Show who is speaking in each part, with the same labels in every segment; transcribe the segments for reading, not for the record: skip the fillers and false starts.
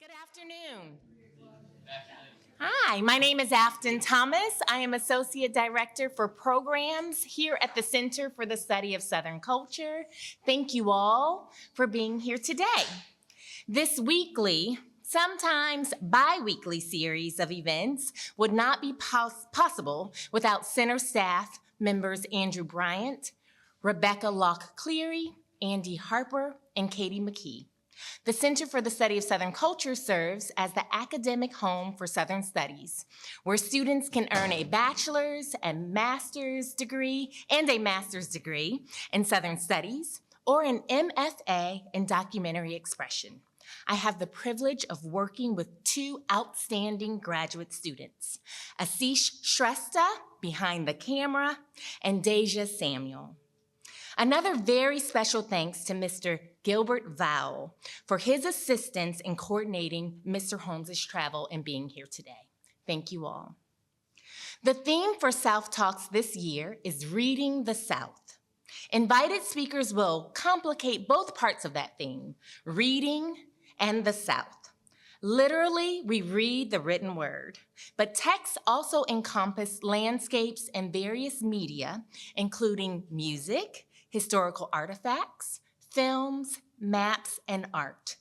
Speaker 1: Good afternoon. Hi, my name is Afton Thomas. I am Associate Director for Programs here at the Center for the Study of Southern Culture. Thank you all for being here today. This weekly, sometimes bi-weekly series of events would not be possible without Center staff members Andrew Bryant, Rebecca Locke-Cleary, Andy Harper, and Katie McKee. The Center for the Study of Southern Culture serves as the academic home for Southern Studies, where students can earn a bachelor's and master's degree and a master's degree in Southern Studies or an MFA in documentary expression. I have the privilege of working with two outstanding graduate students, Asish Shrestha, behind the camera, and Deja Samuel. Another very special thanks to Mr. Gilbert Vowell for his assistance in coordinating Mr. Holmes' travel and being here today. Thank you all. The theme for SouthTalks this year is Reading the South. Invited speakers will complicate both parts of that theme, reading and the South. Literally, we read the written word, but texts also encompass landscapes and various media, including music, historical artifacts, films, maps, and art.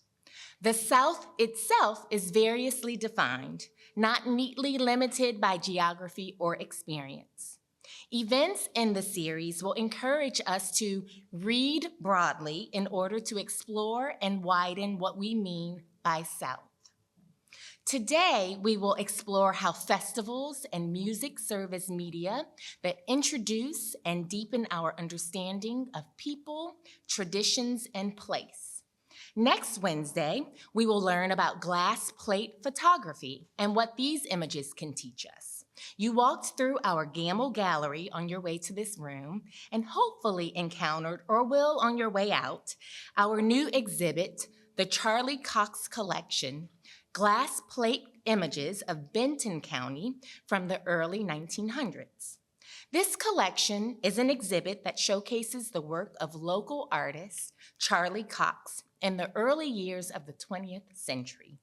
Speaker 1: The South itself is variously defined, not neatly limited by geography or experience. Events in the series will encourage us to read broadly in order to explore and widen what we mean by South. Today, we will explore how festivals and music serve as media that introduce and deepen our understanding of people, traditions, and place. Next Wednesday, we will learn about glass plate photography and what these images can teach us. You walked through our Gamble Gallery on your way to this room and hopefully encountered, or will on your way out, our new exhibit, the Charlie Cox Collection, glass plate images of Benton County from the early 1900s. This collection is an exhibit that showcases the work of local artist Charlie Cox in the early years of the 20th century.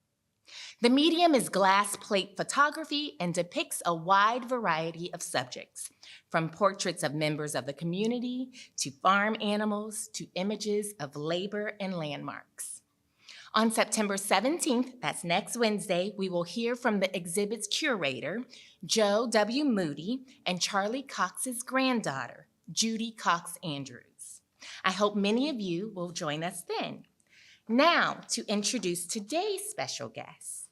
Speaker 1: The medium is glass plate photography and depicts a wide variety of subjects, from portraits of members of the community to farm animals to images of labor and landmarks. On September 17th, that's next Wednesday, we will hear from the exhibit's curator, Joe W. Moody, and Charlie Cox's granddaughter, Judy Cox Andrews. I hope many of you will join us then. Now, to introduce today's special guest.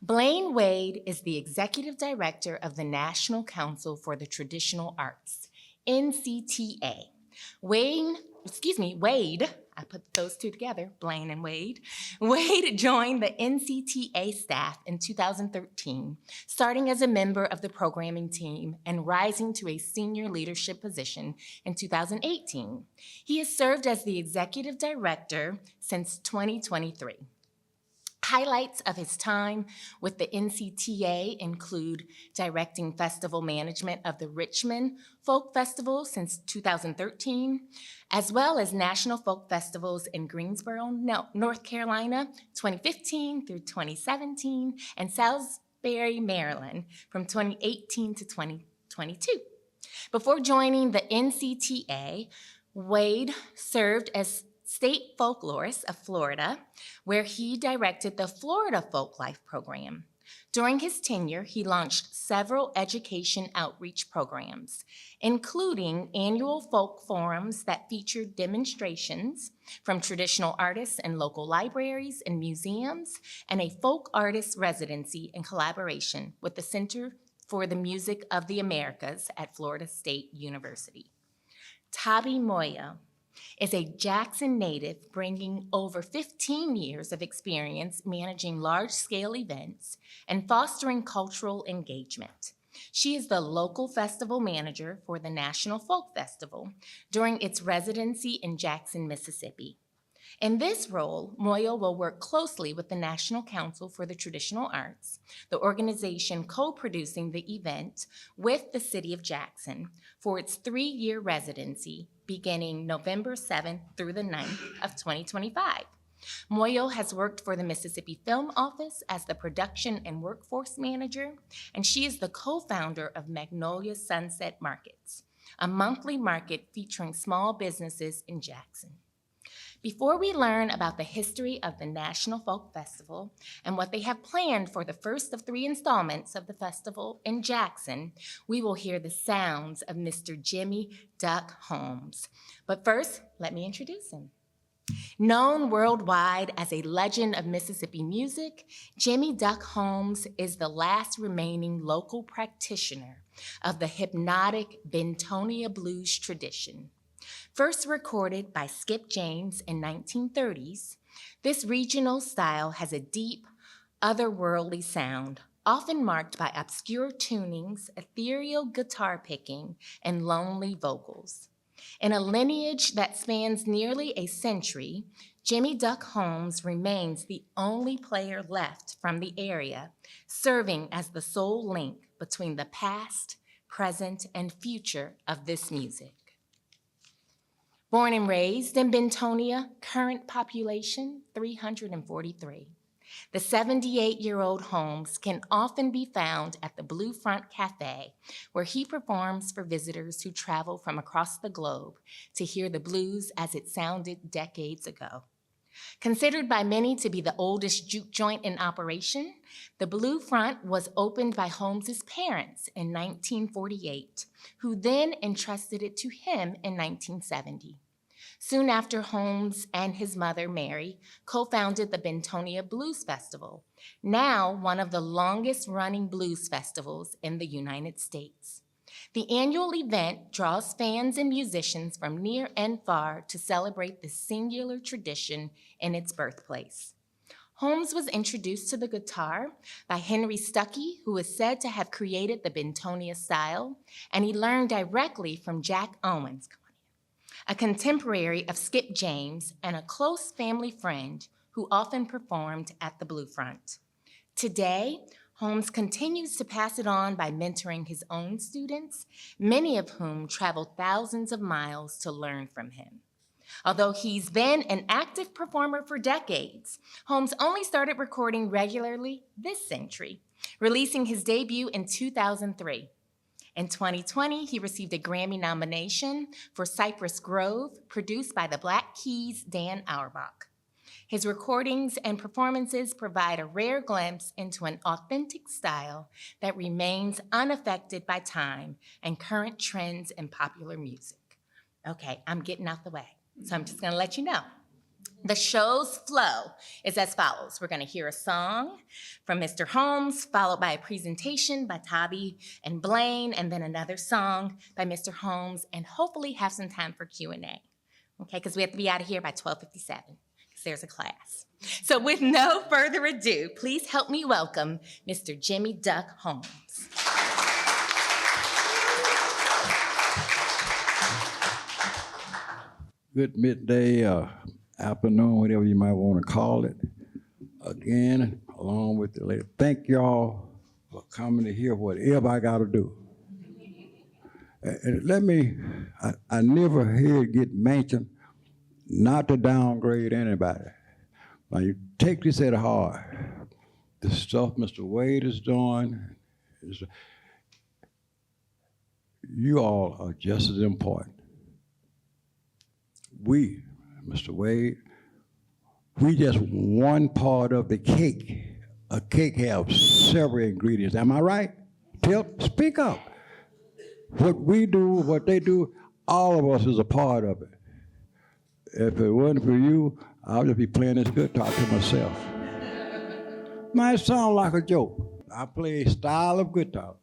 Speaker 1: Blaine Waide is the Executive Director of the National Council for the Traditional Arts, NCTA. Waide, I put those two together, Blaine and Waide. Waide joined the NCTA staff in 2013, starting as a member of the programming team and rising to a senior leadership position in 2018. He has served as the executive director since 2023. Highlights of his time with the NCTA include directing festival management of the Richmond Folk Festival since 2013, as well as national folk festivals in Greensboro, North Carolina, 2015 through 2017, and Salisbury, Maryland, from 2018 to 2022. Before joining the NCTA, Waide served as state folklorist of Florida, where he directed the Florida Folklife program. During his tenure, he launched several education outreach programs, including annual folk forums that featured demonstrations from traditional artists in local libraries and museums, and a folk artist residency in collaboration with the Center for the Music of the Americas at Florida State University. Thabi Moyo is a Jackson native bringing over 15 years of experience managing large-scale events and fostering cultural engagement. She is the local festival manager for the National Folk Festival during its residency in Jackson, Mississippi. In this role, Moyo will work closely with the National Council for the Traditional Arts, the organization co-producing the event with the City of Jackson for its 3-year residency beginning November 7th through the 9th of 2025. Moyo has worked for the Mississippi Film Office as the production and workforce manager, and she is the co-founder of Magnolia Sunset Markets, a monthly market featuring small businesses in Jackson. Before we learn about the history of the National Folk Festival and what they have planned for the first of 3 installments of the festival in Jackson, we will hear the sounds of Mr. Jimmy Duck Holmes. But first, let me introduce him. Known worldwide as a legend of Mississippi music, Jimmy Duck Holmes is the last remaining local practitioner of the hypnotic Bentonian Blues tradition. First recorded by Skip James in 1930s, this regional style has a deep, otherworldly sound, often marked by obscure tunings, ethereal guitar picking, and lonely vocals. In a lineage that spans nearly a century, Jimmy Duck Holmes remains the only player left from the area, serving as the sole link between the past, present, and future of this music. Born and raised in Bentonia, current population 343. The 78-year-old Holmes can often be found at the Blue Front Cafe, where he performs for visitors who travel from across the globe to hear the blues as it sounded decades ago. Considered by many to be the oldest juke joint in operation, the Blue Front was opened by Holmes's parents in 1948, who then entrusted it to him in 1970. Soon after, Holmes and his mother, Mary, co-founded the Bentonian Blues Festival, now one of the longest-running blues festivals in the United States. The annual event draws fans and musicians from near and far to celebrate this singular tradition in its birthplace. Holmes was introduced to the guitar by Henry Stuckey, who is said to have created the Bentonia style, and he learned directly from Jack Owens, a contemporary of Skip James and a close family friend who often performed at the Blue Front. Today, Holmes continues to pass it on by mentoring his own students, many of whom travel thousands of miles to learn from him. Although he's been an active performer for decades, Holmes only started recording regularly this century, releasing his debut in 2003. In 2020, he received a Grammy nomination for Cypress Grove, produced by the Black Keys' Dan Auerbach. His recordings and performances provide a rare glimpse into an authentic style that remains unaffected by time and current trends in popular music. Okay, I'm getting out the way, so I'm just gonna let you know. The show's flow is as follows. We're gonna hear a song from Mr. Holmes, followed by a presentation by Thabi and Blaine, and then another song by Mr. Holmes, and hopefully have some time for Q&A, okay? Because we have to be out of here by 12:57, because there's a class. So with no further ado, please help me welcome Mr. Jimmy Duck Holmes.
Speaker 2: Good midday, afternoon, whatever you might want to call it. Again, along with the lady, thank y'all for coming to hear whatever I got to do. And let me, I never hear it get mentioned, not to downgrade anybody. Now you take this at heart. The stuff Mr. Waide is doing, you all are just as important. We, Mr. Waide, we just one part of the cake. A cake has several ingredients. Am I right? Speak up. What we do, what they do, all of us is a part of it. If it wasn't for you, I'll just be playing this guitar to myself. Might sound like a joke. I play a style of guitar.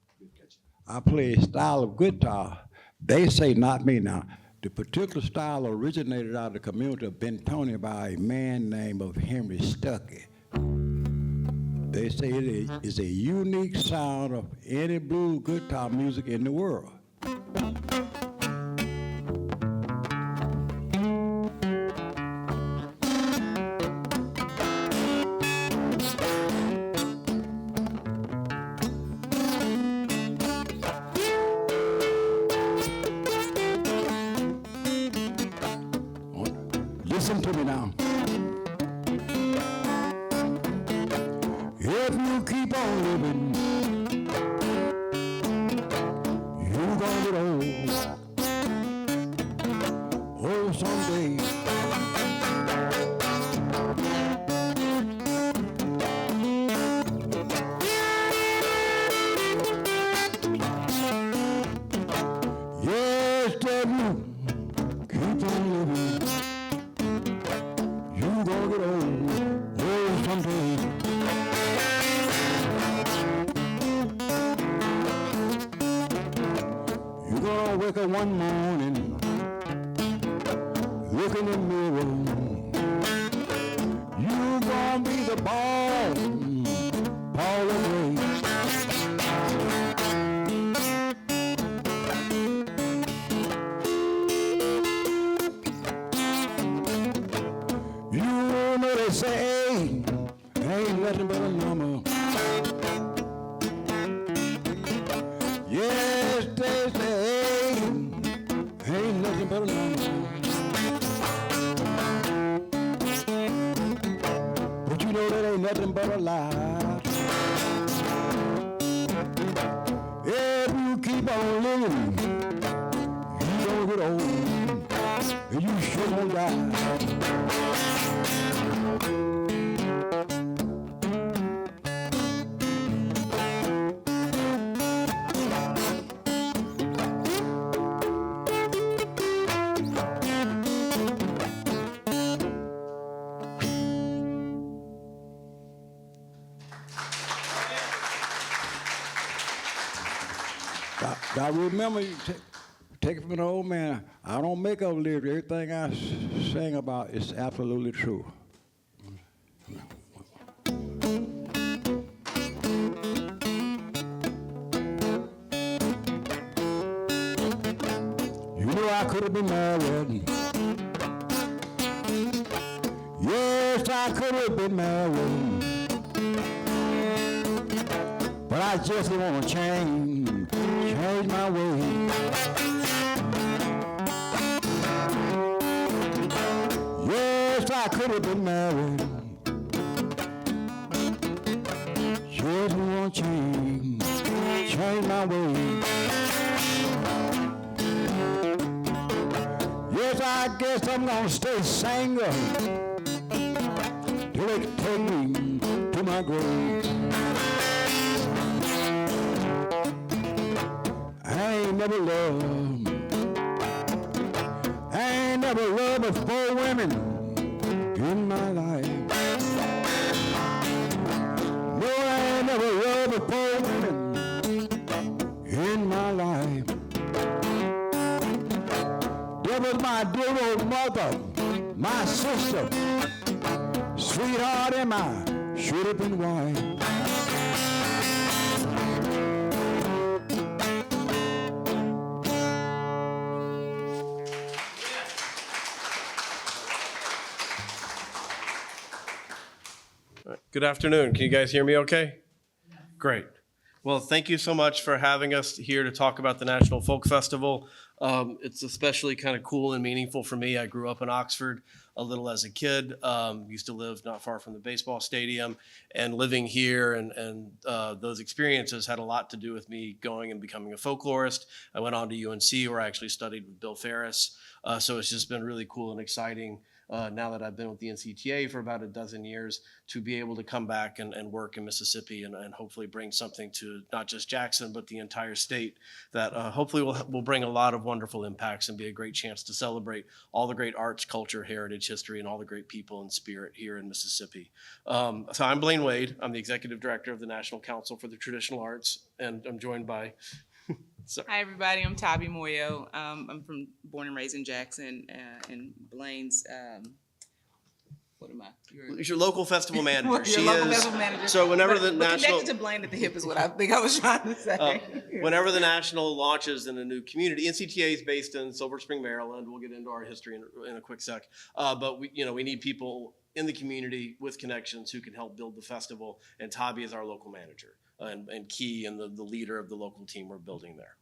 Speaker 2: They say not me now. The particular style originated out of the community of Bentonia by a man named Henry Stuckey. They say it is a unique sound of any blues guitar music in the world. Listen to me now. If you keep on living, you're gonna get old. Oh, someday. Yes, if you keep on living, you're gonna get old. Oh, someday. You're gonna wake up one morning, look in the mirror. You're gonna be the ball of grace. You know they say ain't nothing but a number. Yes, they say ain't nothing but a number. But you know that ain't nothing but a lie. If you keep on living, you gonna get old, and you sure gonna die. I remember you take it from the old man. I don't make up lyrics. Everything I sing about is absolutely true. You know I could have been married. Yes, I could have been married. But I just want to change my way. Yes, I could have been married. Just want to change my way. Yes, I guess I'm gonna stay single till they take me to my grave. I ain't never loved but 4 women in my life. No, I ain't never loved but 4 women in my life. There was my dear old mother, my sister, sweetheart, and my should have been wife.
Speaker 3: Good afternoon. Can you guys hear me okay? Great. Well, thank you so much for having us here to talk about the National Folk Festival. It's especially kind of cool and meaningful for me. I grew up in Oxford a little as a kid, used to live not far from the baseball stadium, and living here and those experiences had a lot to do with me going and becoming a folklorist. I went on to UNC where I actually studied with Bill Ferris. So it's just been really cool and exciting now that I've been with the NCTA for about a dozen years to be able to come back and work in Mississippi and hopefully bring something to not just Jackson, but the entire state that hopefully will bring a lot of wonderful impacts and be a great chance to celebrate all the great arts, culture, heritage, history, and all the great people and spirit here in Mississippi. So I'm Blaine Waide. I'm the Executive Director of the National Council for the Traditional Arts, and I'm joined by
Speaker 4: Hi, everybody. I'm Thabi Moyo. I'm born and raised in Jackson, and Blaine's. What am I?
Speaker 3: She's your local festival manager.
Speaker 4: Your
Speaker 3: She
Speaker 4: local
Speaker 3: is.
Speaker 4: festival manager.
Speaker 3: So whenever
Speaker 4: but
Speaker 3: the national
Speaker 4: connected to Blaine at the hip is what I think I was trying to say.
Speaker 3: whenever the national launches in a new community, NCTA is based in Silver Spring, Maryland. We'll get into our history in a quick sec. But we need people in the community with connections who can help build the festival. And Thabi is our local manager and key and the leader of the local team we're building there.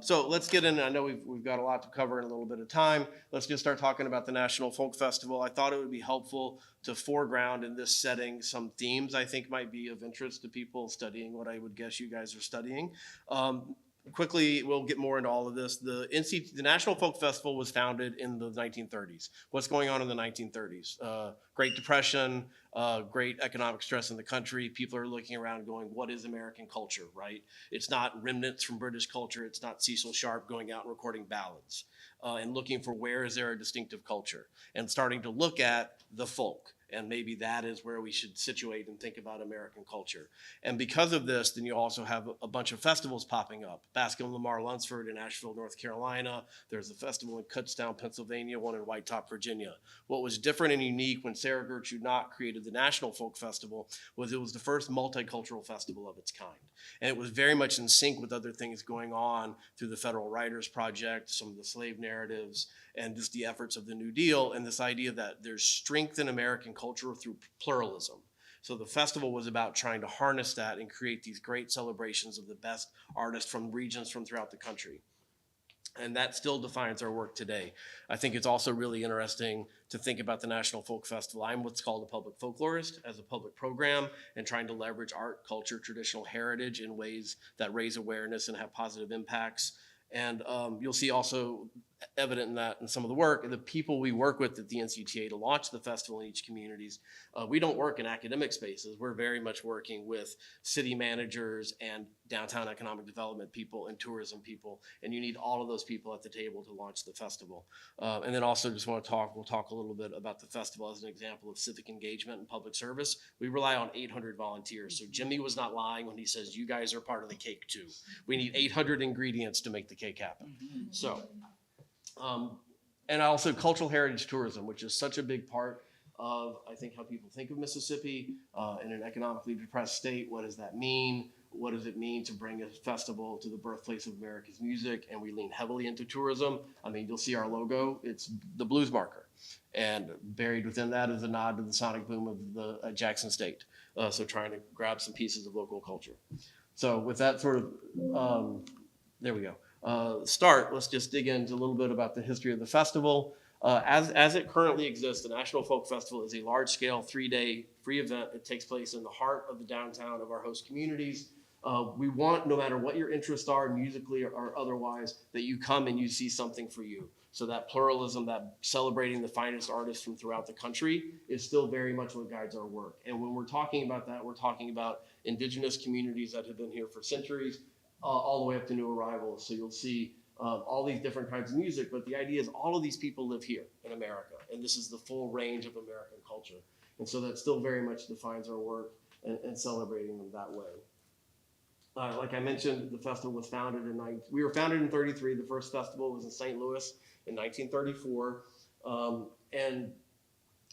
Speaker 3: So let's get in. I know we've got a lot to cover in a little bit of time. Let's just start talking about the National Folk Festival. I thought it would be helpful to foreground in this setting some themes I think might be of interest to people studying what I would guess you guys are studying. Quickly, we'll get more into all of this. The National Folk Festival was founded in the 1930s. What's going on in the 1930s? Great Depression, great economic stress in the country. People are looking around going, what is American culture, right? It's not remnants from British culture. It's not Cecil Sharp going out and recording ballads and looking for where is there a distinctive culture and starting to look at the folk. And maybe that is where we should situate and think about American culture. And because of this, then you also have a bunch of festivals popping up. Bascom Lamar Lunsford in Asheville, North Carolina. There's a festival in Kutztown, Pennsylvania, one in White Top, Virginia. What was different and unique when Sarah Gertrude Knott created the National Folk Festival was it was the first multicultural festival of its kind. And it was very much in sync with other things going on through the Federal Writers Project, some of the slave narratives, and just the efforts of the New Deal, and this idea that there's strength in American culture through pluralism. So the festival was about trying to harness that and create these great celebrations of the best artists from regions from throughout the country. And that still defines our work today. I think it's also really interesting to think about the National Folk Festival. I'm what's called a public folklorist as a public program and trying to leverage art, culture, traditional heritage in ways that raise awareness and have positive impacts. And you'll see also evident in that in some of the work, the people we work with at the NCTA to launch the festival in each communities, we don't work in academic spaces. We're very much working with city managers and downtown economic development people and tourism people. And you need all of those people at the table to launch the festival. And then also just want to we'll talk a little bit about the festival as an example of civic engagement and public service. We rely on 800 volunteers. So Jimmy was not lying when he says, you guys are part of the cake too. We need 800 ingredients to make the cake happen. So, and also cultural heritage tourism, which is such a big part of, I think, how people think of Mississippi in an economically depressed state. What does that mean? What does it mean to bring a festival to the birthplace of America's music? And we lean heavily into tourism. I mean, you'll see our logo. It's the blues marker. And buried within that is a nod to the sonic boom of the Jackson State. So trying to grab some pieces of local culture. So with that sort of, there we go. Let's just dig into a little bit about the history of the festival. As it currently exists, the National Folk Festival is a large-scale 3-day free event. It takes place in the heart of the downtown of our host communities. We want, no matter what your interests are, musically or otherwise, that you come and you see something for you. So that pluralism, that celebrating the finest artists from throughout the country is still very much what guides our work. And when we're talking about that, we're talking about indigenous communities that have been here for centuries, all the way up to new arrivals. So you'll see all these different kinds of music, but the idea is all of these people live here in America, and this is the full range of American culture. And so that still very much defines our work and celebrating them that way. Like I mentioned, the festival was founded we were founded in 33. The first festival was in St. Louis in 1934. And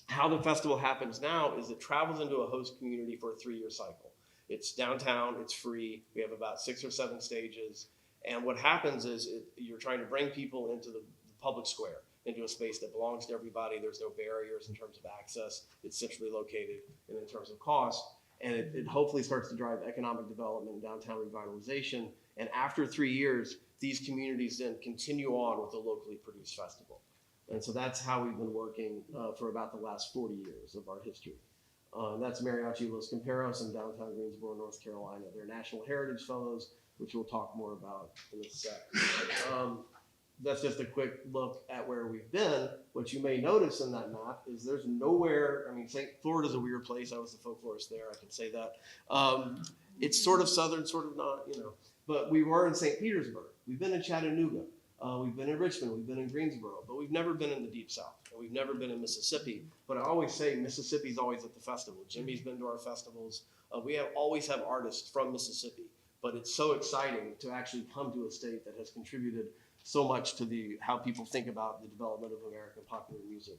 Speaker 3: how the festival happens now is it travels into a host community for a 3-year cycle. It's downtown, it's free. We have about 6 or 7 stages. And what happens is you're trying to bring people into the public square, into a space that belongs to everybody. There's no barriers in terms of access. It's centrally located and in terms of cost. And it hopefully starts to drive economic development and downtown revitalization. And after 3 years, these communities then continue on with a locally produced festival. And so that's how we've been working for about the last 40 years of our history. That's Mariachi Los Camperos in downtown Greensboro, North Carolina. They're National Heritage Fellows, which we'll talk more about in a sec. That's just a quick look at where we've been. What you may notice in that map is there's nowhere, I mean, Florida's a weird place. I was the folklorist there, I can say that. It's sort of southern, sort of not, but we were in St. Petersburg. We've been in Chattanooga. We've been in Richmond. We've been in Greensboro, but we've never been in the Deep South. And we've never been in Mississippi. But I always say Mississippi's always at the festival. Jimmy's been to our festivals. We always have artists from Mississippi. But it's so exciting to actually come to a state that has contributed so much to how people think about the development of American popular music.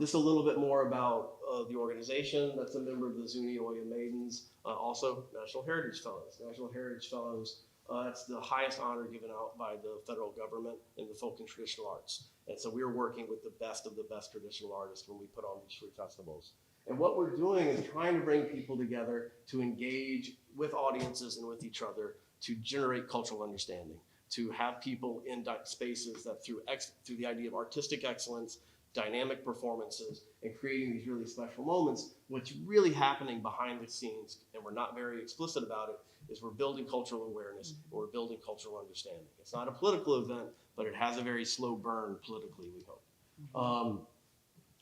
Speaker 3: Just a little bit more about the organization. That's a member of the Zuni Oya Maidens, also National Heritage Fellows. National Heritage Fellows That's the highest honor given out by the federal government in the folk and traditional arts. And so we're working with the best of the best traditional artists when we put on these free festivals. And what we're doing is trying to bring people together to engage with audiences and with each other to generate cultural understanding, to have people in spaces that through the idea of artistic excellence, dynamic performances, and creating these really special moments, what's really happening behind the scenes, and we're not very explicit about it, is we're building cultural awareness, and we're building cultural understanding. It's not a political event, but it has a very slow burn politically, we hope.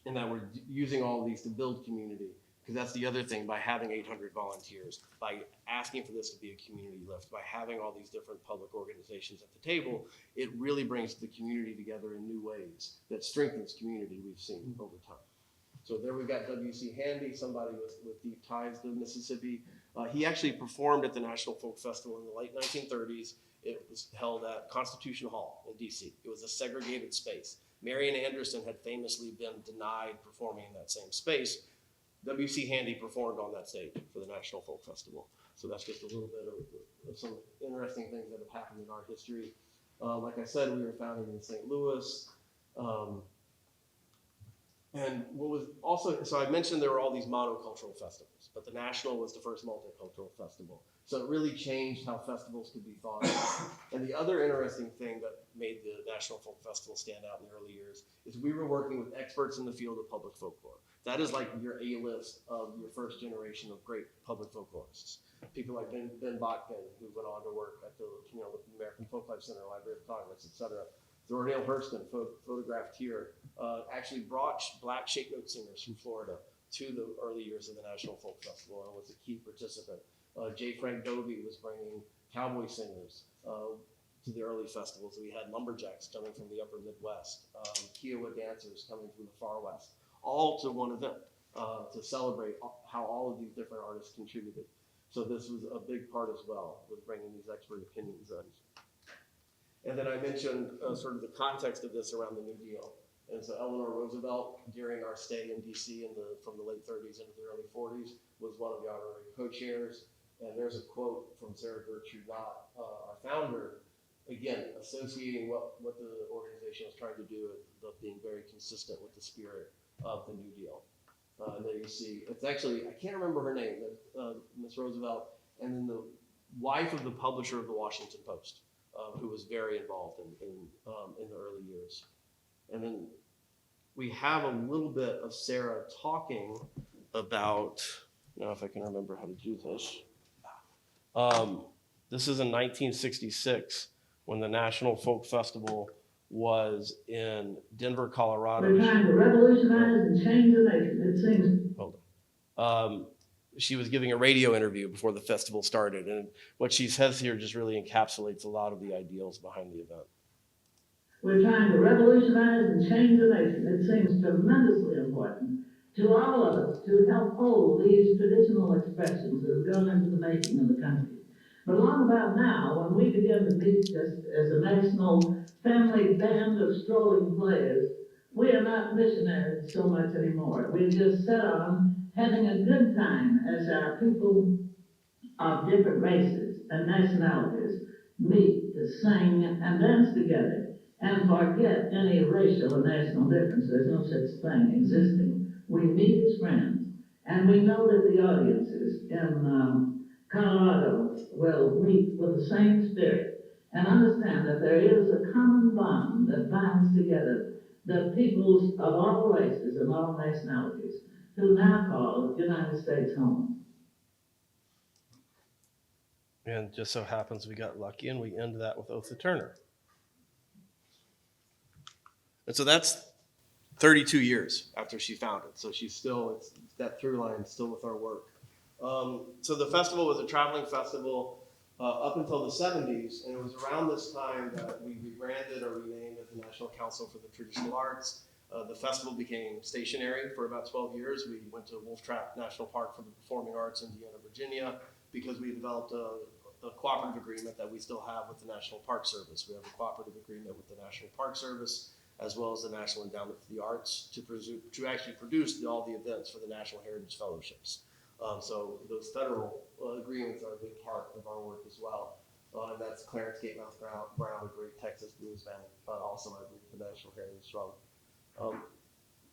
Speaker 3: And that we're using all of these to build community, because that's the other thing, by having 800 volunteers, by asking for this to be a community lift, by having all these different public organizations at the table, it really brings the community together in new ways that strengthens community we've seen over time. So there we've got W.C. Handy, somebody with deep ties to Mississippi. He actually performed at the National Folk Festival in the late 1930s. It was held at Constitution Hall in DC. It was a segregated space. Marian Anderson had famously been denied performing in that same space. W.C. Handy performed on that stage for the National Folk Festival. So that's just a little bit of some interesting things that have happened in our history. Like I said, we were founded in St. Louis. And what was also, so I mentioned there were all these monocultural festivals, but the National was the first multicultural festival. So it really changed how festivals could be thought of. And the other interesting thing that made the National Folk Festival stand out in the early years is we were working with experts in the field of public folklore. That is like your A-list of your first generation of great public folklorists. People like Ben Botkin, who went on to work at the American Folklife Center, Library of Congress, et cetera. Thornhill Hurston, photographed here, actually brought black shape note singers from Florida to the early years of the National Folk Festival and was a key participant. J. Frank Dovey was bringing cowboy singers to the early festivals. We had lumberjacks coming from the upper Midwest, Kiowa dancers coming from the far west, all to one event to celebrate how all of these different artists contributed. So this was a big part as well, with bringing these expert opinions in. And then I mentioned sort of the context of this around the New Deal. And so Eleanor Roosevelt, during our stay in DC from the late 30s into the early 40s, was one of the honorary co-chairs. And there's a quote from Sarah Gertrude Knott, our founder, again, associating what the organization was trying to do with being very consistent with the spirit of the New Deal. And there you see, it's actually, I can't remember her name, Miss Roosevelt, and then the wife of the publisher of the Washington Post, who was very involved in the early years. And then we have a little bit of Sarah talking about, now if I can remember how to do this. This is in 1966 when the National Folk Festival was in Denver, Colorado.
Speaker 5: We're trying to revolutionize and change the nation, it seems.
Speaker 3: Hold on. She was giving a radio interview before the festival started, and what she says here just really encapsulates a lot of the ideals behind the event.
Speaker 5: We're trying to revolutionize and change the nation. It seems tremendously important to all of us to help hold these traditional expressions that have gone into the making of the country. But long about now, when we begin to meet just as a national family band of strolling players, we are not missionaries so much anymore. We're just set on having a good time as our people of different races and nationalities meet to sing and dance together and forget any racial or national difference. There's no such thing existing. We meet as friends, and we know that the audiences in Colorado will meet with the same spirit and understand that there is a common bond that binds together the peoples of all races and all nationalities who now call the United States home.
Speaker 3: And just so happens we got lucky and we end that with Oath of Turner. And so that's 32 years after she founded. So she's still, it's that through line still with our work. So the festival was a traveling festival up until the 70s, and it was around this time that we rebranded or renamed it the National Council for the Traditional Arts. The festival became stationary for about 12 years. We went to Wolf Trap National Park for the Performing Arts in Vienna, Virginia, because we developed a cooperative agreement that we still have with the National Park Service. We have a cooperative agreement with the National Park Service, as well as the National Endowment for the Arts, to actually produce all the events for the National Heritage Fellowships. So those federal agreements are a big part of our work as well. and that's Clarence Gatemouth Brown, a great Texas blues band, also I believe the National Heritage Drum.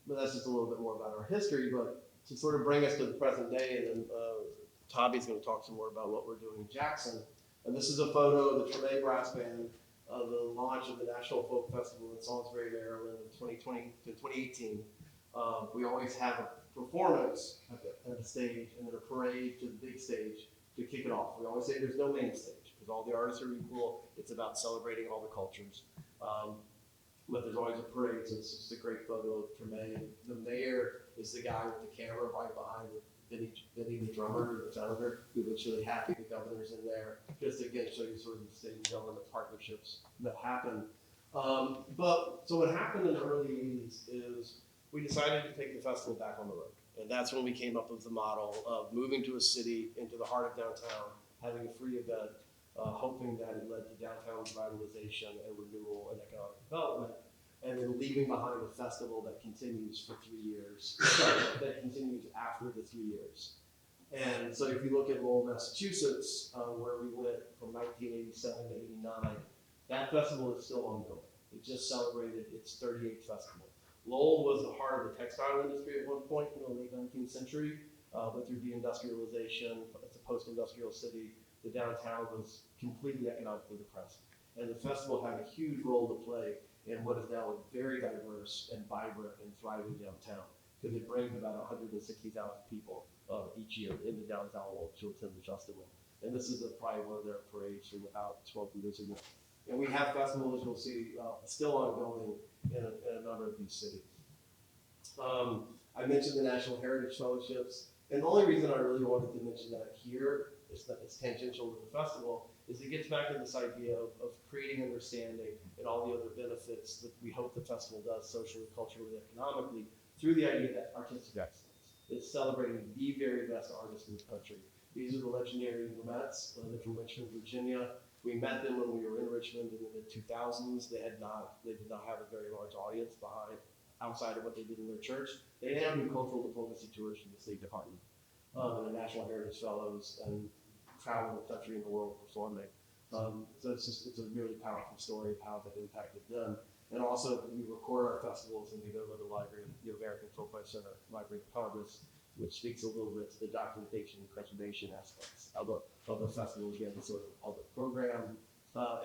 Speaker 3: But that's just a little bit more about our history, but to sort of bring us to the present day, and then Thabi's going to talk some more about what we're doing in Jackson. And this is a photo of the Treme Brass Band, the launch of the National Folk Festival in Salisbury, Maryland in 2018. We always have a performance at the stage and then a parade to the big stage to kick it off. We always say there's no main stage because all the artists are equal. It's about celebrating all the cultures. But there's always a parade, so it's just a great photo of Treme. The mayor is the guy with the camera right behind Benny the drummer, the founder. We looks really happy the governor's in there, just to again show you sort of the state and government partnerships that happen. But so what happened in the early 80s is we decided to take the festival back on the road. And that's when we came up with the model of moving to a city, into the heart of downtown, having a free event, hoping that it led to downtown revitalization and renewal and economic development, and then leaving behind a festival that continues for 3 years, that continues after the 3 years. And so if you look at Lowell, Massachusetts, where we went from 1987 to 89, that festival is still ongoing. It just celebrated its 38th festival. Lowell was the heart of the textile industry at one point in the late 19th century, but through deindustrialization, it's a post-industrial city, the downtown was completely economically depressed. And the festival had a huge role to play in what is now a very diverse and vibrant and thriving downtown, because it brings about 160,000 people each year in the downtown Lowell to attend the festival. And this is probably one of their parades from about 12 years ago. And we have festivals you'll see still ongoing in a number of these cities. I mentioned the National Heritage Fellowships, and the only reason I really wanted to mention that here is that it's tangential to the festival, is it gets back to this idea of creating understanding and all the other benefits that we hope the festival does socially, culturally, economically, through the idea that artistic excellence is celebrating the very best artists in the country. These are the legendary Lumettes, they're from Richmond, Virginia. We met them when we were in Richmond in the mid-2000s. They did not have a very large audience outside of what they did in their church. They didn't have any cultural diplomacy tours from the State Department, and the National Heritage Fellows, and traveling the country and the world performing. So it's a really powerful story of how that impacted them. And also, we record our festivals and we go to the library, the American Folklife Center, Library of Congress, which speaks a little bit to the documentation and preservation aspects of the festival, again, sort of the program,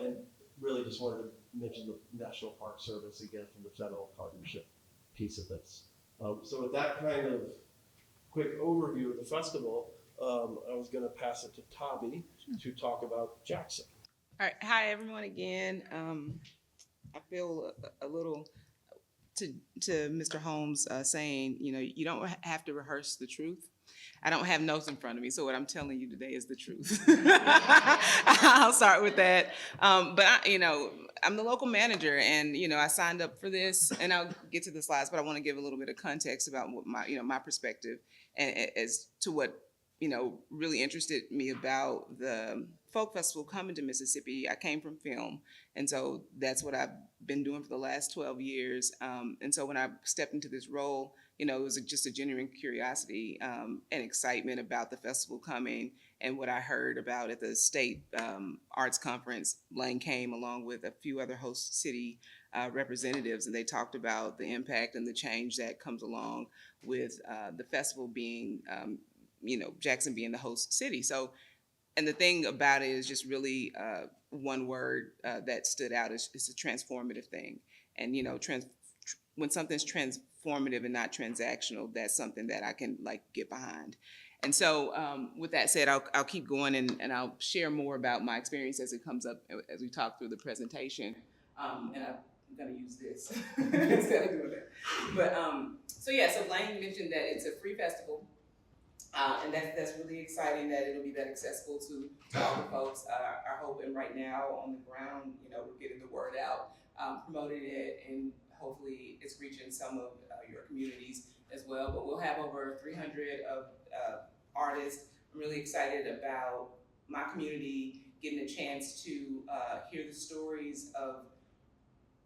Speaker 3: and really just wanted to mention the National Park Service again from the federal partnership piece of this. So with that kind of quick overview of the festival, I was going to pass it to Thabi to talk about Jackson.
Speaker 4: All right, hi everyone again. I feel a little to Mr. Holmes saying, you don't have to rehearse the truth. I don't have notes in front of me, so what I'm telling you today is the truth. I'll start with that. But I'm the local manager, and I signed up for this, and I'll get to the slides. But I want to give a little bit of context about what my perspective and as to what really interested me about the folk festival coming to Mississippi. I came from film, and so that's what I've been doing for the last 12 years. And so when I stepped into this role, it was just a genuine curiosity and excitement about the festival coming and what I heard about at the state arts conference. Blaine came along with a few other host city representatives, and they talked about the impact and the change that comes along with the festival being, Jackson being the host city. So, and the thing about it is just really one word that stood out is it's a transformative thing. And, when something's transformative and not transactional, that's something that I can get behind. And so with that said, I'll keep going and I'll share more about my experience as it comes up as we talk through the presentation. And I'm gonna use this instead of doing that. But so Blaine mentioned that it's a free festival. And that's really exciting that it'll be that accessible to all the folks. Our hope, and right now on the ground, we're getting the word out, promoting it, and hopefully it's reaching some of your communities as well. But we'll have over 300 of artists. I'm really excited about my community getting a chance to hear the stories of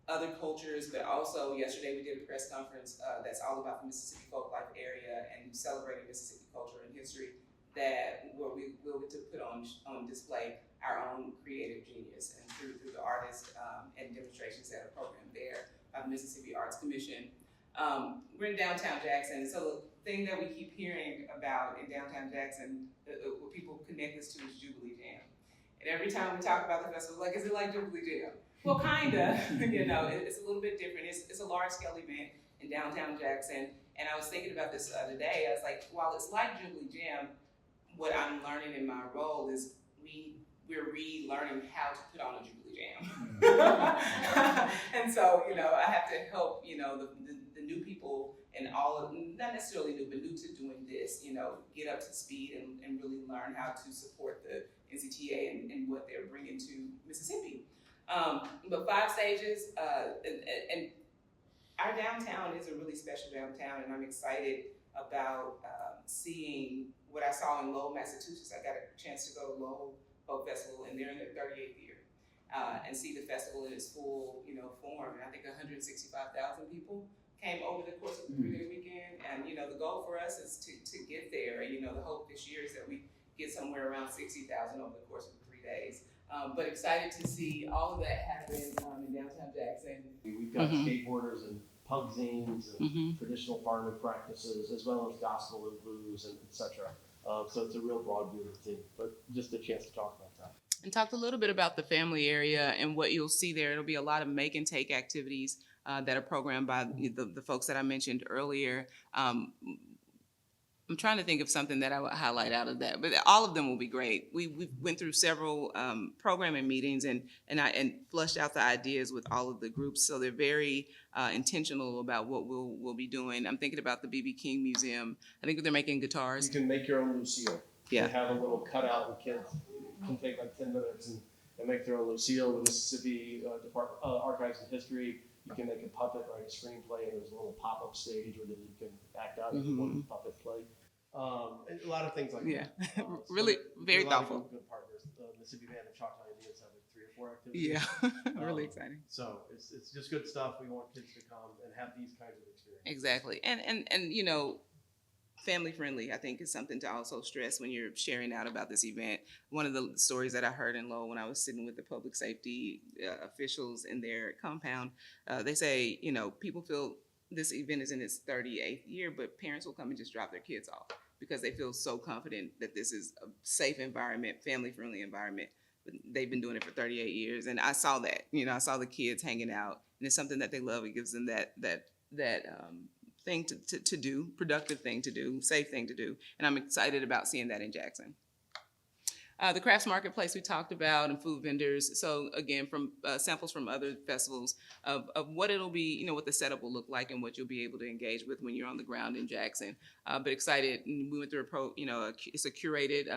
Speaker 4: other cultures, but also yesterday we did a press conference that's all about the Mississippi Folklife area and celebrating Mississippi culture and history, where we will get to put on display our own creative genius, and through the artists and demonstrations that are programmed there by the Mississippi Arts Commission. We're in downtown Jackson, so the thing that we keep hearing about in downtown Jackson, what people connect this to is Jubilee Jam. And every time we talk about the festival, like, is it like Jubilee Jam? Well, kinda, it's a little bit different. It's a large scale event in downtown Jackson. And I was thinking about this the other day. I was like, while it's like Jubilee Jam, what I'm learning in my role is we're relearning how to put on a Jubilee Jam. And so, I have to help, the new people and all of, not necessarily new, but new to doing this, get up to speed and really learn how to support the NCTA and what they're bringing to Mississippi. But 5 stages, and our downtown is a really special downtown, and I'm excited about seeing what I saw in Lowell, Massachusetts. I got a chance to go to Lowell Folk Festival, and they're in their 38th year, and see the festival in its full, form. And I think 165,000 people came over the course of the 3-day weekend. And the goal for us is to get there. And the hope this year is that we get somewhere around 60,000 over the course of the 3 days. But excited to see all of that happen in downtown Jackson.
Speaker 3: We've got skateboarders and punk zines and traditional farming practices, as well as gospel and blues and et cetera. So it's a real broad view of the thing, but just a chance to talk about that.
Speaker 4: And talked a little bit about the family area and what you'll see there. It'll be a lot of make and take activities that are programmed by the folks that I mentioned earlier. I'm trying to think of something that I would highlight out of that, but all of them will be great. We went through several programming meetings and flushed out the ideas with all of the groups, so they're very intentional about what we'll be doing. I'm thinking about the B.B. King Museum. I think they're making guitars.
Speaker 3: You can make your own Lucille.
Speaker 4: Yeah.
Speaker 3: You have a little cutout, and kids can take like 10 minutes and make their own Lucille. The Mississippi Department Archives and History. You can make a puppet, write a screenplay, and there's a little pop-up stage where then you can act out one puppet play. And a lot of things like that.
Speaker 4: Really, very
Speaker 3: a lot of
Speaker 4: thoughtful.
Speaker 3: Good partners. The Mississippi Band and Choctaw Indians have like 3 or 4 activities.
Speaker 4: Yeah, really exciting.
Speaker 3: So it's just good stuff. We want kids to come and have these kinds of experiences.
Speaker 4: Exactly, and family friendly, I think, is something to also stress when you're sharing out about this event. One of the stories that I heard in Lowell when I was sitting with the public safety officials in their compound, they say, people feel this event is in its 38th year, but parents will come and just drop their kids off because they feel so confident that this is a safe environment, family-friendly environment. But they've been doing it for 38 years, and I saw that. I saw the kids hanging out, and it's something that they love. It gives them that thing to do, productive thing to do, safe thing to do, and I'm excited about seeing that in Jackson. The crafts marketplace we talked about, and food vendors. So again, from samples from other festivals of what it'll be, what the setup will look like and what you'll be able to engage with when you're on the ground in Jackson. But excited, and we went through it's a curated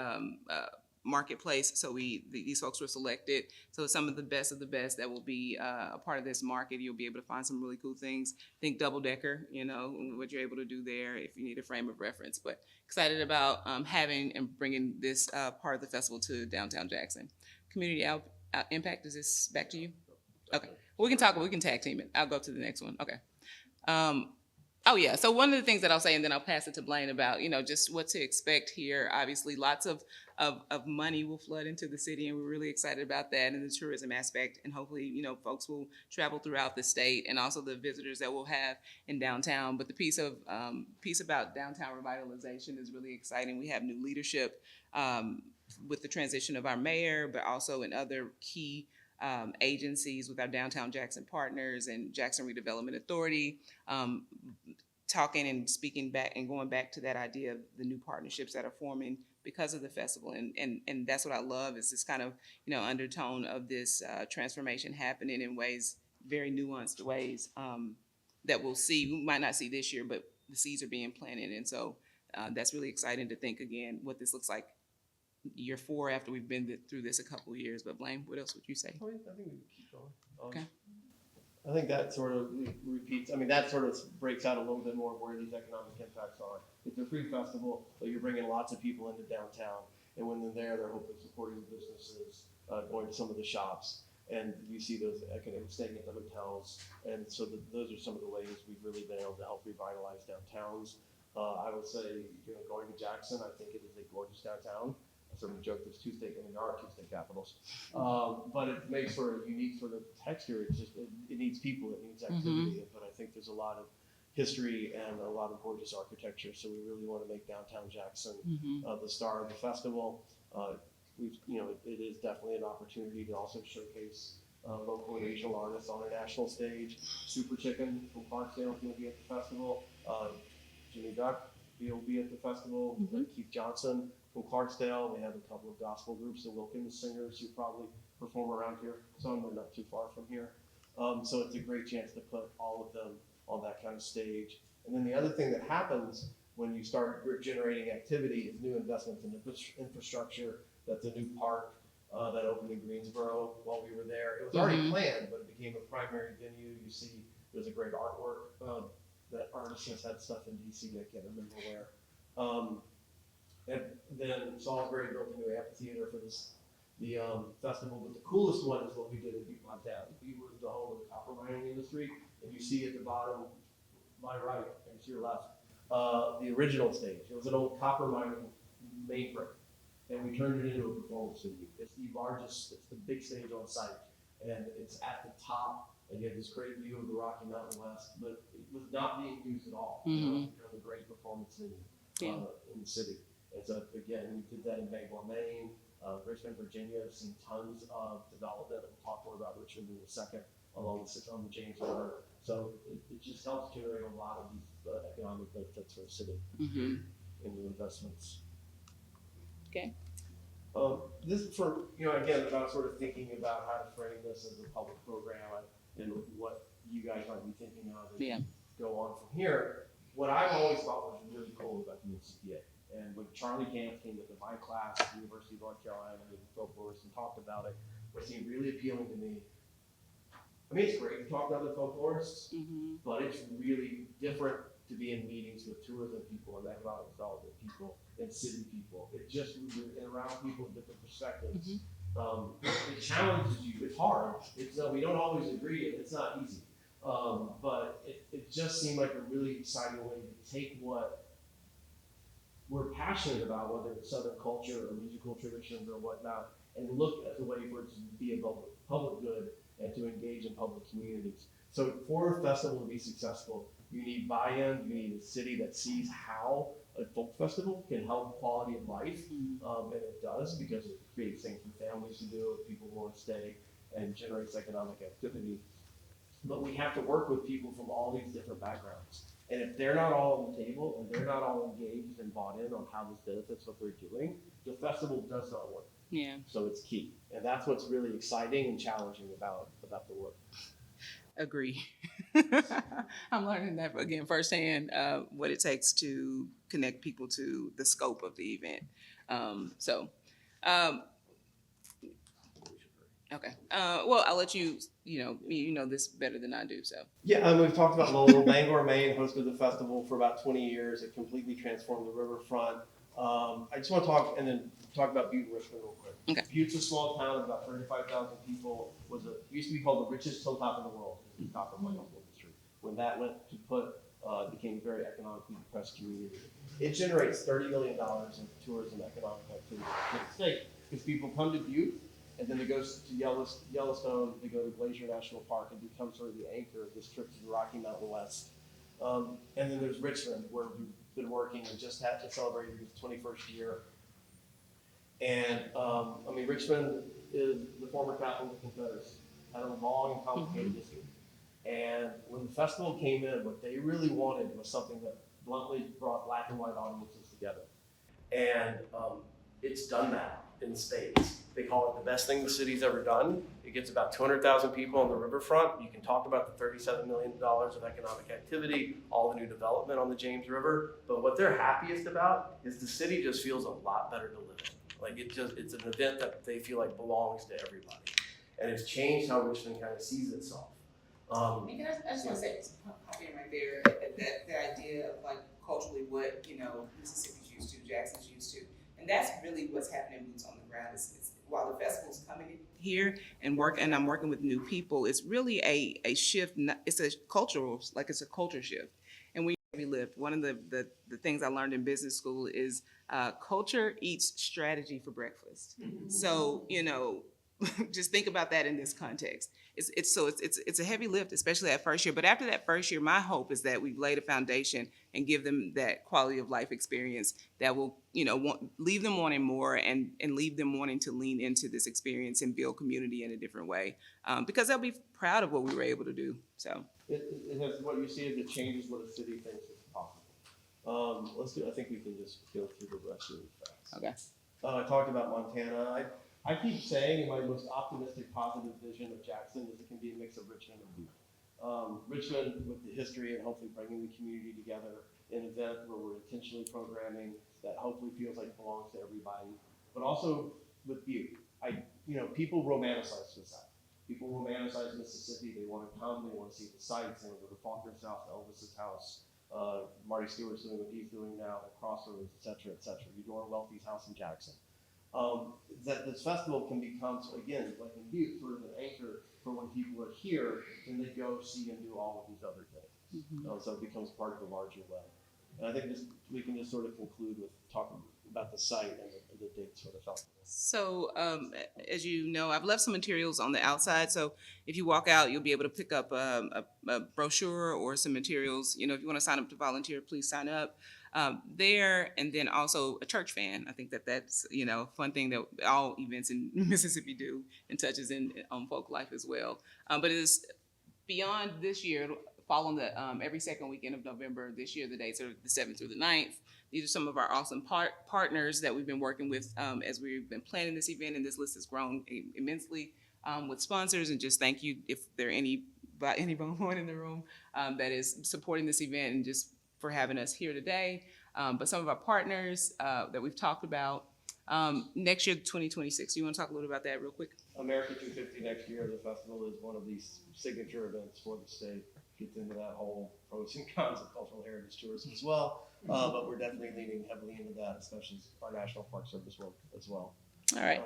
Speaker 4: marketplace. So these folks were selected. So some of the best that will be a part of this market. You'll be able to find some really cool things. Think double decker, what you're able to do there if you need a frame of reference. But excited about having and bringing this part of the festival to downtown Jackson. Community impact, is this back to you? Okay, well, we can tag team it. I'll go to the next one. Okay. So one of the things that I'll say, and then I'll pass it to Blaine about, just what to expect here. Obviously, lots of money will flood into the city, and we're really excited about that and the tourism aspect. And hopefully, folks will travel throughout the state, and also the visitors that we'll have in downtown. But the piece about downtown revitalization is really exciting. We have new leadership with the transition of our mayor, but also in other key agencies with our Downtown Jackson partners and Jackson Redevelopment Authority, talking and speaking back and going back to that idea of the new partnerships that are forming because of the festival. And that's what I love, is this kind of, undertone of this transformation happening in ways, very nuanced ways, that we'll see. We might not see this year, but the seeds are being planted. And so that's really exciting to think again what this looks like year 4 after we've been through this a couple of years. But Blaine, what else would you say?
Speaker 3: I think we can keep going.
Speaker 4: Okay.
Speaker 3: I think that sort of repeats. That sort of breaks out a little bit more of where these economic impacts are. It's a free festival, but you're bringing lots of people into downtown, and when they're there, they're hopefully supporting the businesses, going to some of the shops, and you see those staying at the hotels, and so those are some of the ways we've really been able to help revitalize downtowns. I would say, going to Jackson, I think it is a gorgeous downtown. sort of joke there's two state, I mean, there are two state capitals. But it makes for a unique sort of texture. It's just, it needs people, it needs activity. But I think there's a lot of history and a lot of gorgeous architecture. So we really want to make downtown Jackson the star of the festival. It is definitely an opportunity to also showcase local and regional artists on a national stage. Super Chicken from Clarksdale is going to be at the festival. Jimmy Duck will be at the festival. Keith Johnson from Clarksdale. We have a couple of gospel groups, the Wilkins Singers, who probably perform around here. Some are not too far from here. So it's a great chance to put all of them on that kind of stage. And then the other thing that happens when you start generating activity is new investments in infrastructure. That's a new park that opened in Greensboro while we were there. It was already planned, but it became a primary venue. You see, there's a great artwork. That artist has had stuff in DC, I can't remember where. And then Salisbury built a new amphitheater for the festival. But the coolest one is what we did in Butte, Montana. We were the home of the copper mining industry. And you see at the bottom, my right, and to your left, the original stage. It was an old copper mining mainframe. And we turned it into a performance venue. It's the largest, it's the big stage on site. And it's at the top, and you have this great view of the Rocky Mountain West, but it was not being used at all. It was a great performance venue in the city. And so again, we did that in Bangor, Maine, Richmond, Virginia. I've seen tons of development. We'll talk more about Richmond in a second, on the James River. So it just helps generate a lot of these economic benefits for the city in new investments.
Speaker 4: Okay.
Speaker 3: This is for, again, about sort of thinking about how to frame this as a public program and what you guys might be thinking of as you go on from here. What I've always thought was really cool about the NCTA, and when Charlie Camp came into my class at the University of North Carolina as a folklorist and talked about it, what seemed really appealing to me. I mean, it's great to talk to other folklorists, but it's really different to be in meetings with tourism people and economic development people and city people. It just, you're around people with different perspectives. It challenges you. It's hard. We don't always agree, and it's not easy. But it just seemed like a really exciting way to take what we're passionate about, whether it's Southern culture or musical traditions or whatnot, and look at the way for it to be a public good and to engage in public communities. So for a festival to be successful, you need buy-in, you need a city that sees how a folk festival can help quality of life, and it does, because it creates things for families to do, people want to stay, and generates economic activity. But we have to work with people from all these different backgrounds. And if they're not all on the table, and they're not all engaged and bought in on how this benefits what they're doing, the festival does not work.
Speaker 4: Yeah.
Speaker 3: So it's key. And that's what's really exciting and challenging about the work.
Speaker 4: Agree. I'm learning that again firsthand, what it takes to connect people to the scope of the event. Okay. Well, I'll let you, you know this better than I do, so.
Speaker 3: Yeah, and we've talked about Lowell. Bangor, Maine hosted the festival for about 20 years. It completely transformed the riverfront. I just want to talk about Butte and Richmond real quick.
Speaker 4: Okay.
Speaker 3: Butte's a small town of about 35,000 people. Used to be called the richest hilltop in the world, the copper mining industry. When that went to became a very economically depressed community. It generates $30 million in tourism economic activity for the state, because people come to Butte, and then they go to Yellowstone, they go to Glacier National Park, and become sort of the anchor of this trip to the Rocky Mountain West. And then there's Richmond, where we've been working and just had to celebrate its 21st year. And Richmond is the former capital of the Confederacy, had a long and complicated history. And when the festival came in, what they really wanted was something that bluntly brought black and white audiences together. And it's done that in spades. They call it the best thing the city's ever done. It gets about 200,000 people on the riverfront. You can talk about the $37 million of economic activity, all the new development on the James River. But what they're happiest about is the city just feels a lot better to live in. Like it's an event that they feel like belongs to everybody. And it's changed how Richmond kind of sees itself.
Speaker 6: I just want to say, pop in right there, that idea of like culturally what, Mississippi's used to, Jackson's used to. And that's really what's happening boots on the ground. While the festival's coming in here and I'm working with new people, it's really a shift. It's a culture shift. And when you
Speaker 4: lift. One of the things I learned in business school is culture eats strategy for breakfast. So, just think about that in this context. It's a heavy lift, especially that first year. But after that first year, my hope is that we've laid a foundation and give them that quality of life experience that will, leave them wanting more and leave them wanting to lean into this experience and build community in a different way, because they'll be proud of what we were able to do. So
Speaker 3: It has what you see is it changes what a city thinks is possible. I think we can just go through the rest of it fast.
Speaker 4: okay.
Speaker 3: I talked about Montana. I keep saying my most optimistic, positive vision of Jackson is it can be a mix of Richmond and Butte. Richmond with the history and hopefully bringing the community together in an event where we're intentionally programming that hopefully feels like it belongs to everybody. But also with Butte, people romanticize the South. People romanticize Mississippi. They want to come. They want to see the sights. They want to go to Faulkner's house, Elvis's house. Marty Stewart's doing what he's doing now at Crossroads, et cetera, et cetera. You're doing Wealthy's house in Jackson. That this festival can become, again, like in Butte, sort of an anchor for when people are here and they go see and do all of these other things. So it becomes part of the larger web. And I think we can just sort of conclude with talking about the site and the dates for the festival.
Speaker 4: So, as you know, I've left some materials on the outside. So if you walk out, you'll be able to pick up a brochure or some materials. If you want to sign up to volunteer, please sign up there. And then also a church fan. I think that's, a fun thing that all events in Mississippi do and touches on folk life as well. But it is beyond this year, fall on the every second weekend of November. This year, the dates are the 7th through the 9th. These are some of our awesome partners that we've been working with as we've been planning this event, and this list has grown immensely with sponsors. And just thank you if there are anyone in the room that is supporting this event and just for having us here today. But some of our partners that we've talked about next year, 2026. You want to talk a little about that real quick?
Speaker 3: America 250 next year, the festival is one of these signature events for the state. Gets into that whole pros and cons of cultural heritage tourism as well. But we're definitely leaning heavily into that, especially our National Park Service work as well.
Speaker 4: All right.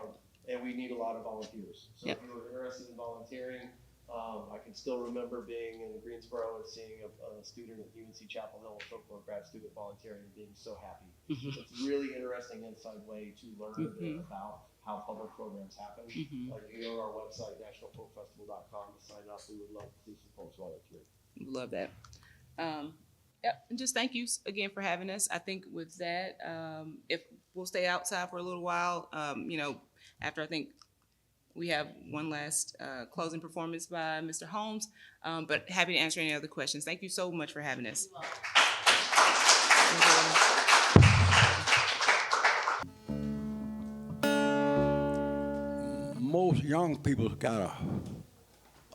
Speaker 3: And we need a lot of volunteers. So if you were interested in volunteering, I can still remember being in Greensboro and seeing a student at UNC Chapel Hill, a folklore grad student volunteering and being so happy. It's a really interesting inside way to learn a bit about how public programs happen. Like if you go to our website, nationalfolkfestival.com, to sign up. We would love to see some folks volunteer.
Speaker 4: Love that. And just thank you again for having us. I think with that, if we'll stay outside for a little while, after I think we have one last closing performance by Mr. Holmes, but happy to answer any other questions. Thank you so much for having us.
Speaker 2: Most young people got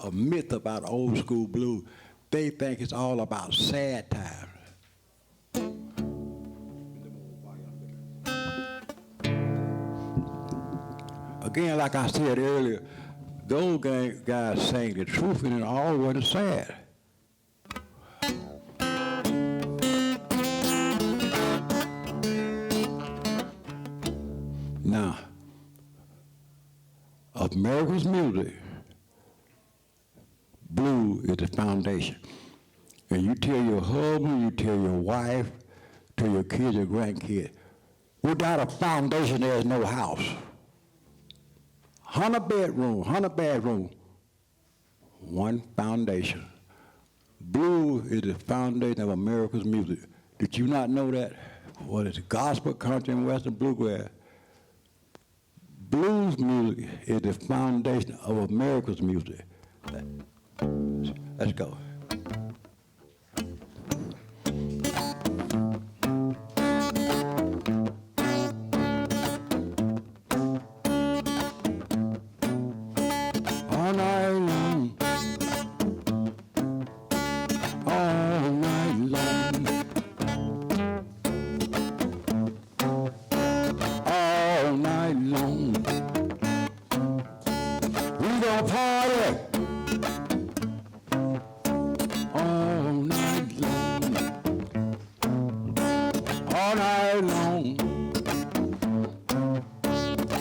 Speaker 2: a myth about old school blues. They think it's all about sad times. Again, like I said earlier, those guys sang the truth and it all wasn't sad. Now, America's music, blue is the foundation. And you tell your husband, you tell your wife, tell your kids, your grandkids, without a foundation, there's no house. 100 bedroom, one foundation. Blue is the foundation of America's music. Did you not know that? What is gospel, country, and western bluegrass? Blues music is the foundation of America's music. Let's go. All night long, all night long, all night long. We gon' party all night long, all night long.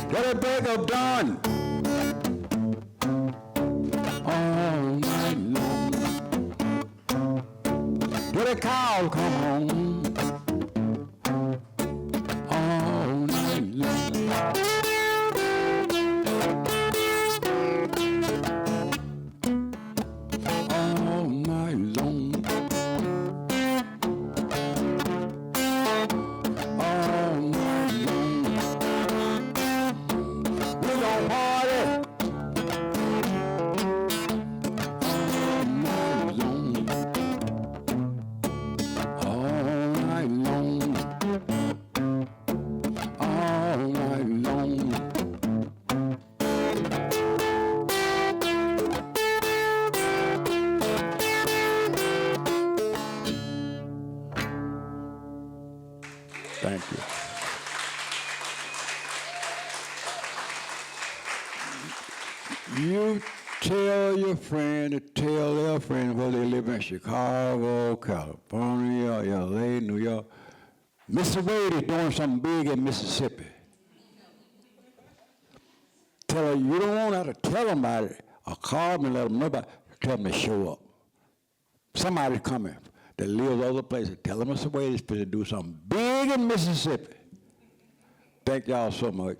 Speaker 2: Till the break of dawn. All night long. Till the cows come home all night long. All night long. All night long. We gon' party. All night long. All night long. Thank you. You tell your friend to tell their friend whether they live in Chicago, California, LA, New York. Mr. Waide is doing something big in Mississippi. Tell her you don't want to tell them about it or call them and let them know about it. Tell them to show up. Somebody's coming that lives other places. Tell them Mr. Waide is supposed to do something big in Mississippi. Thank y'all so much.